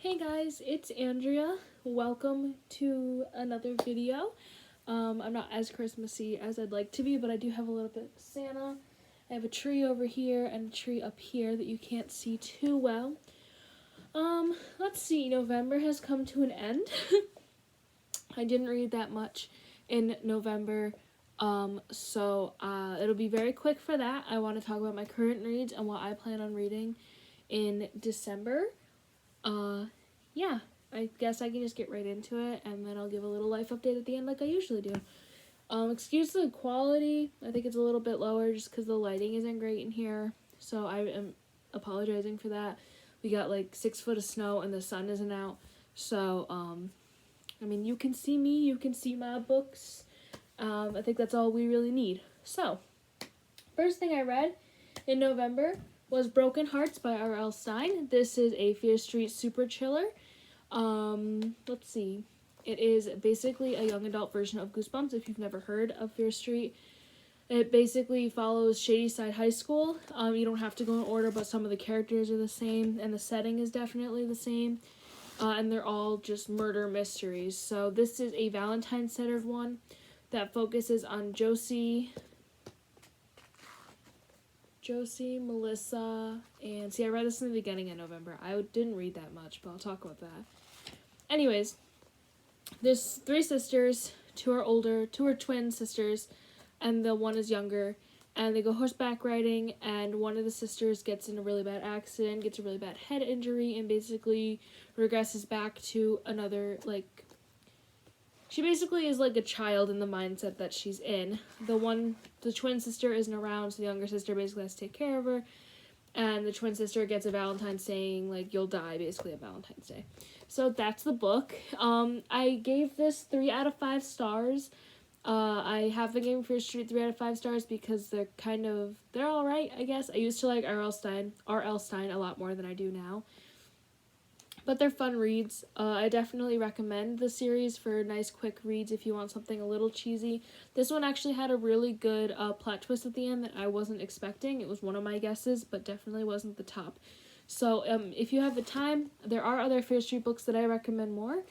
Hey guys, it's Andrea. Welcome to another video. I'm not as Christmassy as I'd like to be, but I do have a little bit of Santa. I have a tree over here and a tree up here that you can't see too well. Let's see, November has come to an end. I didn't read that much in November, so it'll be very quick for that. I want to talk about my current reads and what I plan on reading in December. Yeah, I guess I can just get right into it, and then I'll give a little life update at the end like I usually do. Excuse the quality. I think it's a little bit lower just because the lighting isn't great in here, so I am apologizing for that. We got like 6 foot of snow and the sun isn't out, so, I mean, you can see me, you can see my books. I think that's all we really need. So, first thing I read in November was Broken Hearts by R.L. Stine. This is a Fear Street super chiller. Let's see. It is basically a young adult version of Goosebumps, if you've never heard of Fear Street. It basically follows Shadyside High School. You don't have to go in order, but some of the characters are the same, and the setting is definitely the same. And they're all just murder mysteries. So this is a Valentine-centered one that focuses on Josie, Melissa, and see, I read this in the beginning of November. I didn't read that much, but I'll talk about that. Anyways, there's 3 sisters. 2 are older, 2 are twin sisters, and the one is younger. And they go horseback riding, and one of the sisters gets in a really bad accident, gets a really bad head injury, and basically regresses back to another, she basically is like a child in the mindset that she's in. The twin sister isn't around, so the younger sister basically has to take care of her. And the twin sister gets a Valentine saying, you'll die, basically, at Valentine's Day. So that's the book. I gave this 3 out of 5 stars. I have been giving Fear Street 3 out of 5 stars because they're alright, I guess. I used to like R.L. Stine a lot more than I do now. But they're fun reads. I definitely recommend the series for nice, quick reads if you want something a little cheesy. This one actually had a really good plot twist at the end that I wasn't expecting. It was one of my guesses, but definitely wasn't the top. So if you have the time, there are other Fear Street books that I recommend more,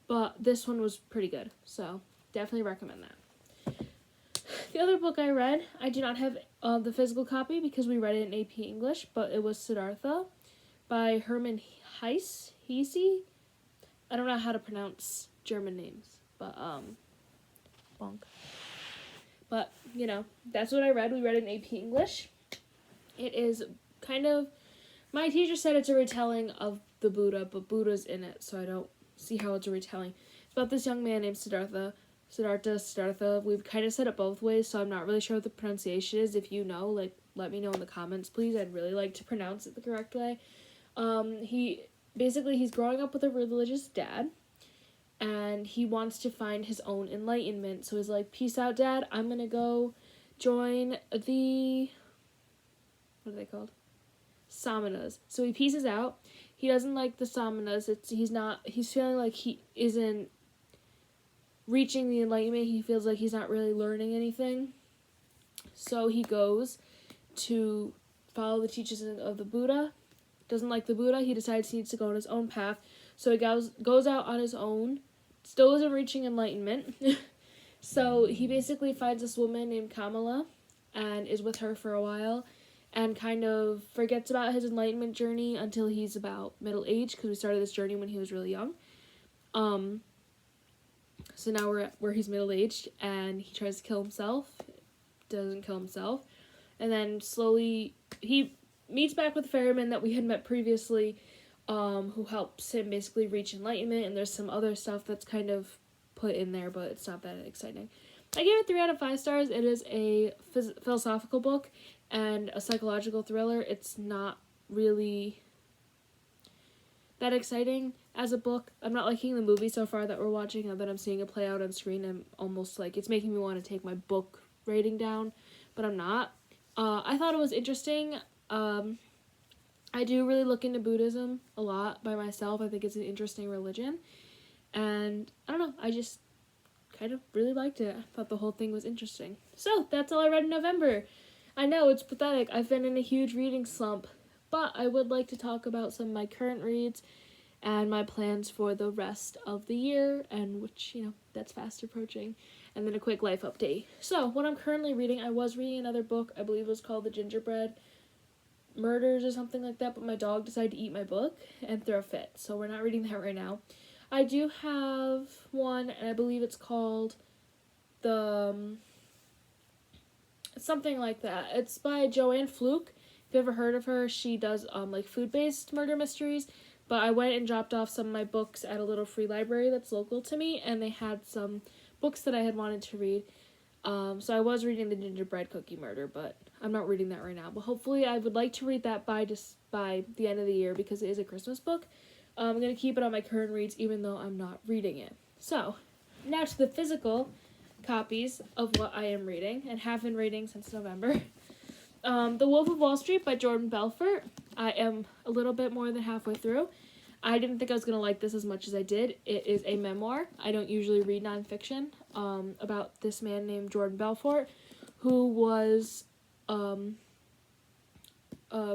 but this one was pretty good. So definitely recommend that. The other book I read, I do not have the physical copy because we read it in AP English, but it was Siddhartha by Herman Hesse. I don't know how to pronounce German names, but bonk. But, that's what I read. We read it in AP English. It is my teacher said it's a retelling of the Buddha, but Buddha's in it, so I don't see how it's a retelling. It's about this young man named Siddhartha. We've kind of said it both ways, so I'm not really sure what the pronunciation is. If you know, let me know in the comments, please. I'd really like to pronounce it the correct way. He's growing up with a religious dad, and he wants to find his own enlightenment. So he's like, peace out, Dad. I'm gonna go join the, what are they called? Samanas. So he pieces out. He doesn't like the Samanas. He's feeling like he isn't reaching the enlightenment. He feels like he's not really learning anything. So he goes to follow the teachings of the Buddha. Doesn't like the Buddha. He decides he needs to go on his own path. So he goes out on his own. Still isn't reaching enlightenment. So he basically finds this woman named Kamala and is with her for a while and kind of forgets about his enlightenment journey until he's about middle age, because we started this journey when he was really young. So now we're at where he's middle-aged, and he tries to kill himself. Doesn't kill himself. And then slowly he meets back with the ferryman that we had met previously, who helps him basically reach enlightenment, and there's some other stuff that's kind of put in there, but it's not that exciting. I gave it 3 out of 5 stars. It is a philosophical book and a psychological thriller. It's not really that exciting as a book. I'm not liking the movie so far that we're watching. Now that I'm seeing it play out on screen, I'm almost it's making me want to take my book rating down, but I'm not. I thought it was interesting. I do really look into Buddhism a lot by myself. I think it's an interesting religion. And I don't know, I just kind of really liked it. I thought the whole thing was interesting. So, that's all I read in November. I know, it's pathetic. I've been in a huge reading slump. But I would like to talk about some of my current reads and my plans for the rest of the year, and which, that's fast approaching, and then a quick life update. So, what I'm currently reading, I was reading another book, I believe it was called The Gingerbread Murders or something like that, but my dog decided to eat my book and throw a fit, so we're not reading that right now. I do have one, and I believe it's called something like that. It's by Joanne Fluke. If you ever heard of her, she does like food-based murder mysteries. But I went and dropped off some of my books at a little free library that's local to me, and they had some books that I had wanted to read. So I was reading The Gingerbread Cookie Murder, but I'm not reading that right now. But hopefully I would like to read that by the end of the year, because it is a Christmas book. I'm going to keep it on my current reads even though I'm not reading it. So, now to the physical copies of what I am reading and have been reading since November. The Wolf of Wall Street by Jordan Belfort. I am a little bit more than halfway through. I didn't think I was going to like this as much as I did. It is a memoir. I don't usually read nonfiction about this man named Jordan Belfort, who was a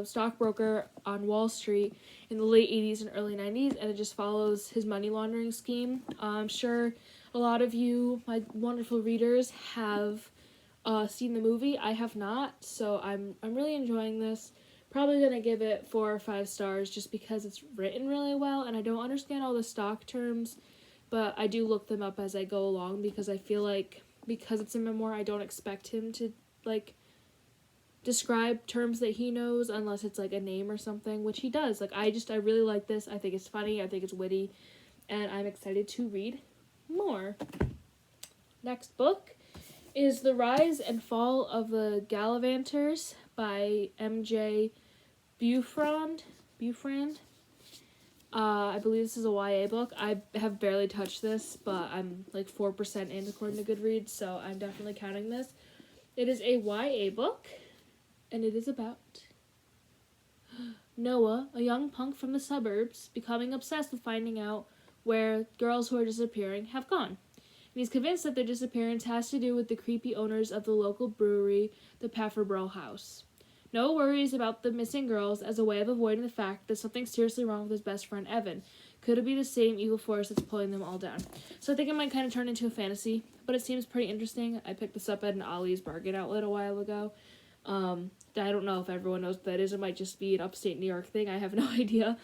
stockbroker on Wall Street in the late 80s and early 90s, and it just follows his money laundering scheme. I'm sure a lot of you, my wonderful readers, have seen the movie. I have not, so I'm really enjoying this. Probably gonna give it 4 or 5 stars just because it's written really well, and I don't understand all the stock terms, but I do look them up as I go along, because I feel like because it's a memoir, I don't expect him to describe terms that he knows unless it's a name or something, which he does. I really like this. I think it's funny, I think it's witty, and I'm excited to read more. Next book is The Rise and Fall of the Gallaghers by M.J. Bufrand. I believe this is a YA book. I have barely touched this, but I'm 4% in according to Goodreads, so I'm definitely counting this. It is a YA book, and it is about Noah, a young punk from the suburbs, becoming obsessed with finding out where girls who are disappearing have gone. And he's convinced that their disappearance has to do with the creepy owners of the local brewery, the Pfefferbro House. Noah worries about the missing girls as a way of avoiding the fact that something's seriously wrong with his best friend Evan. Could it be the same evil force that's pulling them all down? So I think it might kind of turn into a fantasy, but it seems pretty interesting. I picked this up at an Ollie's Bargain outlet a while ago. I don't know if everyone knows what that is. It might just be an upstate New York thing. I have no idea.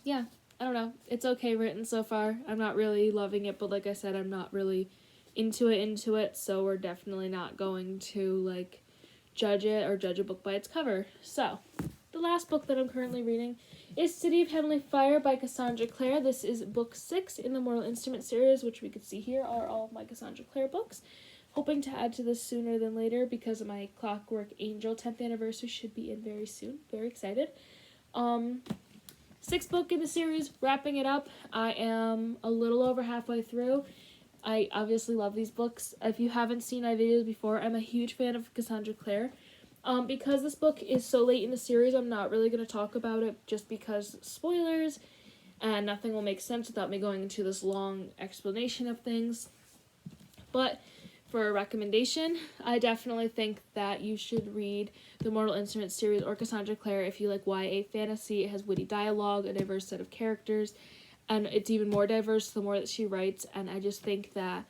Yeah, I don't know. It's okay written so far. I'm not really loving it, but like I said, I'm not really into it, so we're definitely not going to, judge it or judge a book by its cover. So, the last book that I'm currently reading is City of Heavenly Fire by Cassandra Clare. This is book 6 in the Mortal Instrument series, which we could see here are all of my Cassandra Clare books. Hoping to add to this sooner than later because of my Clockwork Angel 10th anniversary should be in very soon. Very excited. 6th book in the series, wrapping it up. I am a little over halfway through. I obviously love these books. If you haven't seen my videos before, I'm a huge fan of Cassandra Clare. Because this book is so late in the series, I'm not really going to talk about it just because spoilers, and nothing will make sense without me going into this long explanation of things. But for a recommendation, I definitely think that you should read the Mortal Instruments series or Cassandra Clare if you like YA fantasy. It has witty dialogue, a diverse set of characters, and it's even more diverse the more that she writes, and I just think that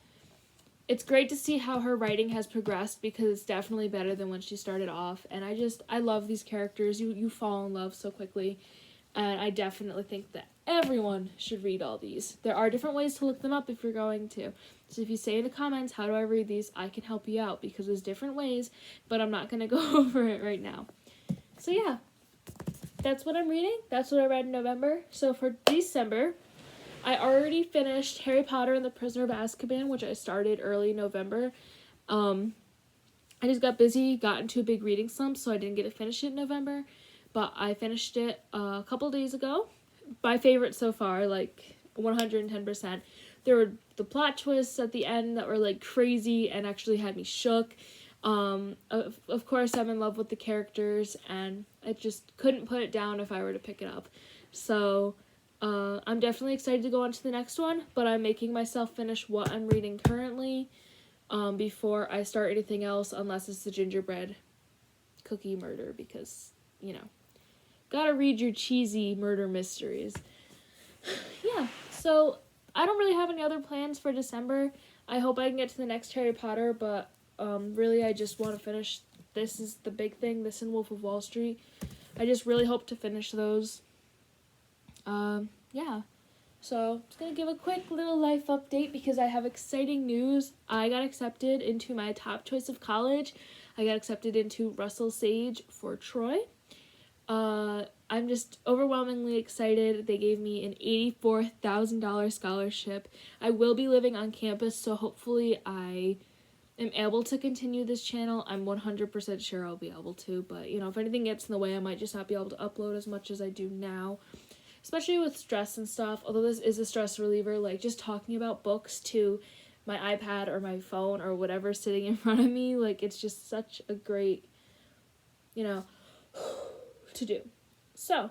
it's great to see how her writing has progressed because it's definitely better than when she started off, and I love these characters. You fall in love so quickly, and I definitely think that everyone should read all these. There are different ways to look them up if you're going to. So if you say in the comments, how do I read these, I can help you out because there's different ways, but I'm not going to go over it right now. So yeah, that's what I'm reading. That's what I read in November. So for December, I already finished Harry Potter and the Prisoner of Azkaban, which I started early November. I just got busy, got into a big reading slump, so I didn't get to finish it in November. But I finished it a couple days ago. My favorite so far, 110%. There were the plot twists at the end that were crazy and actually had me shook. Of course, I'm in love with the characters, and I just couldn't put it down if I were to pick it up. So I'm definitely excited to go on to the next one, but I'm making myself finish what I'm reading currently before I start anything else, unless it's the Gingerbread Cookie Murder, because, gotta read your cheesy murder mysteries. Yeah, so I don't really have any other plans for December. I hope I can get to the next Harry Potter, but really I just want to finish. This is the big thing, this and Wolf of Wall Street. I just really hope to finish those. Yeah. So, I'm just going to give a quick little life update because I have exciting news. I got accepted into my top choice of college. I got accepted into Russell Sage for Troy. I'm just overwhelmingly excited. They gave me an $84,000 scholarship. I will be living on campus, so hopefully I am able to continue this channel. I'm 100% sure I'll be able to, but if anything gets in the way, I might just not be able to upload as much as I do now. Especially with stress and stuff, although this is a stress reliever, like just talking about books to my iPad or my phone or whatever sitting in front of me, like it's just such a great, to do. So,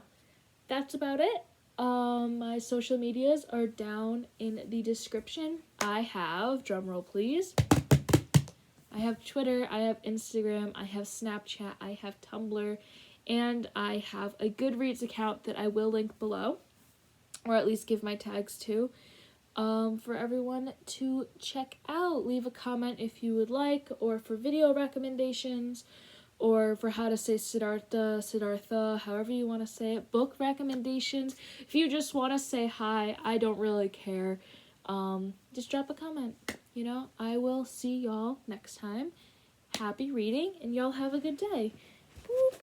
that's about it. My social medias are down in the description. I have, drumroll please, I have Twitter, I have Instagram, I have Snapchat, I have Tumblr, and I have a Goodreads account that I will link below, or at least give my tags to, for everyone to check out. Leave a comment if you would like, or for video recommendations, or for how to say Siddhartha, however you want to say it, book recommendations. If you just want to say hi, I don't really care. Just drop a comment, I will see y'all next time. Happy reading, and y'all have a good day.